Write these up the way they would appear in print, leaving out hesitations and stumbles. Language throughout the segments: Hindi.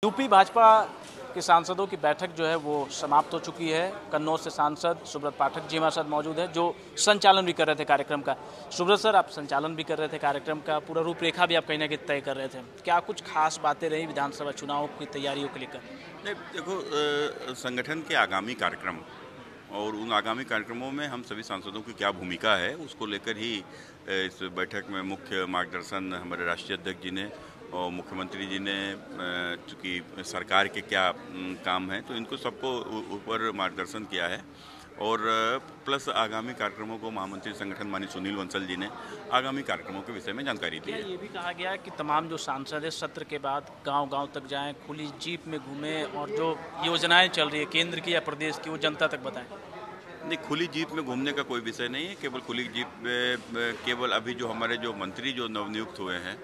यूपी भाजपा के सांसदों की बैठक जो है वो समाप्त हो चुकी है। कन्नौज से सांसद सुब्रत पाठक जी हमारे साथ मौजूद है, जो संचालन भी कर रहे थे कार्यक्रम का। सुब्रत सर, आप संचालन भी कर रहे थे कार्यक्रम का, पूरा रूपरेखा भी आप कहीं ना कहीं तय कर रहे थे। क्या कुछ खास बातें रही विधानसभा चुनाव की तैयारियों को लेकर? नहीं, देखो, संगठन के आगामी कार्यक्रम और उन आगामी कार्यक्रमों में हम सभी सांसदों की क्या भूमिका है उसको लेकर ही इस बैठक में मुख्य मार्गदर्शन हमारे राष्ट्रीय अध्यक्ष जी ने और मुख्यमंत्री जी ने, चूँकि सरकार के क्या काम हैं, तो इनको सबको ऊपर मार्गदर्शन किया है। और प्लस आगामी कार्यक्रमों को महामंत्री संगठन माननीय सुनील बंसल जी ने आगामी कार्यक्रमों के विषय में जानकारी दी है। ये भी कहा गया है कि तमाम जो सांसद है सत्र के बाद गांव-गांव तक जाएं, खुली जीप में घूमें और जो योजनाएं चल रही है केंद्र की या प्रदेश की वो जनता तक बताएं। नहीं, खुली जीप में घूमने का कोई विषय नहीं है। केवल खुली जीप में केवल अभी जो हमारे जो मंत्री जो नवनियुक्त हुए हैं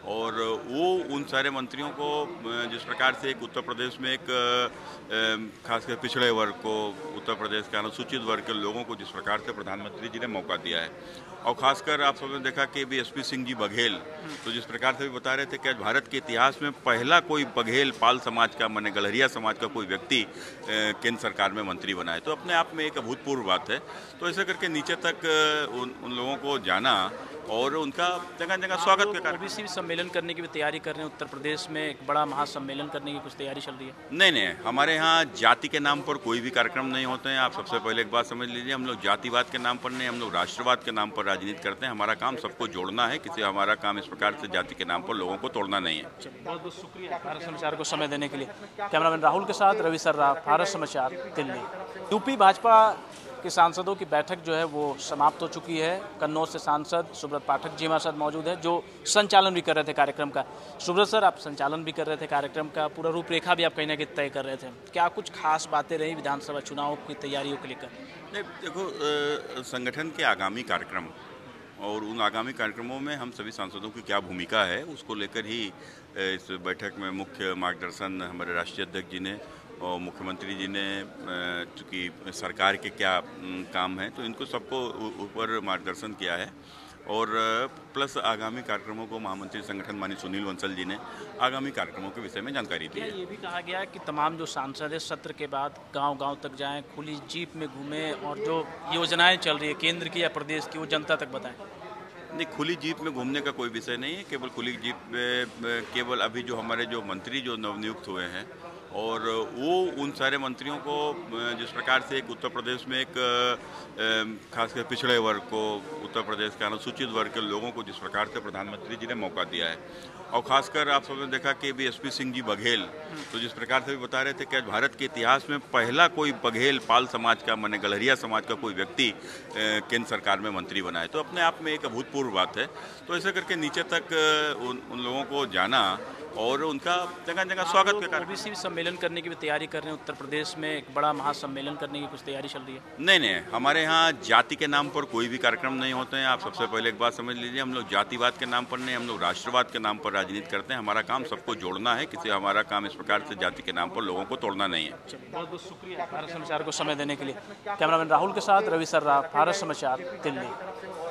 और वो उन सारे मंत्रियों को जिस प्रकार से एक उत्तर प्रदेश में एक खासकर पिछड़े वर्ग को, उत्तर प्रदेश के अनुसूचित वर्ग के लोगों को जिस प्रकार से प्रधानमंत्री जी ने मौका दिया है, और खासकर आप सबने देखा कि भी एसपी सिंह जी बघेल तो जिस प्रकार से भी बता रहे थे कि आज भारत के इतिहास में पहला कोई बघेल पाल समाज का, माने गलहरिया समाज का कोई व्यक्ति केंद्र सरकार में मंत्री बना है, तो अपने आप में एक अभूतपूर्व बात है। तो ऐसे करके नीचे तक उन लोगों को जाना और उनका जगह जगह स्वागत के कारण ओबीसी सम्मेलन करने की भी तैयारी कर रहे हैं। उत्तर प्रदेश में एक बड़ा महासम्मेलन करने की कुछ तैयारी चल रही है? नहीं, हमारे यहाँ जाति के नाम पर कोई भी कार्यक्रम नहीं होते हैं। आप सबसे पहले एक बात समझ लीजिए, हम लोग जातिवाद के नाम पर नहीं, हम लोग राष्ट्रवाद के नाम पर राजनीति करते हैं। हमारा काम सबको जोड़ना है, हमारा काम इस प्रकार से जाति के नाम पर लोगों को तोड़ना नहीं है। बहुत बहुत शुक्रिया भारत समाचार को समय देने के लिए। कैमरामैन राहुल के साथ रवि सर्रा, भारत समाचार, दिल्ली। यूपी भाजपा के सांसदों की बैठक जो है वो समाप्त हो चुकी है। कन्नौज से सांसद सुब्रत पाठक जी हमारे साथ मौजूद है, जो संचालन भी कर रहे थे कार्यक्रम का। सुब्रत सर, आप संचालन भी कर रहे थे कार्यक्रम का, पूरा रूपरेखा भी आप कहीं ना कहीं तय कर रहे थे। क्या कुछ खास बातें रही विधानसभा चुनाव की तैयारियों को लेकर? नहीं, देखो, संगठन के आगामी कार्यक्रम और उन आगामी कार्यक्रमों में हम सभी सांसदों की क्या भूमिका है उसको लेकर ही इस बैठक में मुख्य मार्गदर्शन हमारे राष्ट्रीय अध्यक्ष जी ने और मुख्यमंत्री जी ने, चूँकि सरकार के क्या काम हैं, तो इनको सबको ऊपर मार्गदर्शन किया है। और प्लस आगामी कार्यक्रमों को महामंत्री संगठन माननीय सुनील बंसल जी ने आगामी कार्यक्रमों के विषय में जानकारी दी है। ये भी कहा गया है कि तमाम जो सांसद है सत्र के बाद गांव-गांव तक जाएं, खुली जीप में घूमें और जो योजनाएं चल रही है केंद्र की या प्रदेश की वो जनता तक बताएं। नहीं, खुली जीप में घूमने का कोई विषय नहीं है। केवल खुली जीप में केवल अभी जो हमारे जो मंत्री जो नवनियुक्त हुए हैं और वो उन सारे मंत्रियों को जिस प्रकार से एक उत्तर प्रदेश में एक खासकर पिछड़े वर्ग को, उत्तर प्रदेश के अनुसूचित वर्ग के लोगों को जिस प्रकार से प्रधानमंत्री जी ने मौका दिया है, और खासकर आप सबने देखा कि भी एसपी सिंह जी बघेल तो जिस प्रकार से भी बता रहे थे कि आज भारत के इतिहास में पहला कोई बघेल पाल समाज का, माने गलहरिया समाज का कोई व्यक्ति केंद्र सरकार में मंत्री बना है, तो अपने आप में एक अभूतपूर्व बात है। तो ऐसे करके नीचे तक उन लोगों को जाना और उनका जगह जगह स्वागत के कारण ओबीसी सम्मेलन करने की भी तैयारी कर रहे हैं। उत्तर प्रदेश में एक बड़ा महासम्मेलन करने की कुछ तैयारी चल रही है? नहीं, हमारे यहाँ जाति के नाम पर कोई भी कार्यक्रम नहीं होते हैं। आप सबसे पहले एक बात समझ लीजिए, हम लोग जातिवाद के नाम पर नहीं, हम लोग राष्ट्रवाद के नाम पर राजनीति करते हैं। हमारा काम सबको जोड़ना है, हमारा काम इस प्रकार से जाति के नाम पर लोगों को तोड़ना नहीं है। बहुत बहुत शुक्रिया भारत समाचार को समय देने के लिए। कैमरामैन राहुल के साथ रवि सर्रा, भारत समाचार, दिल्ली।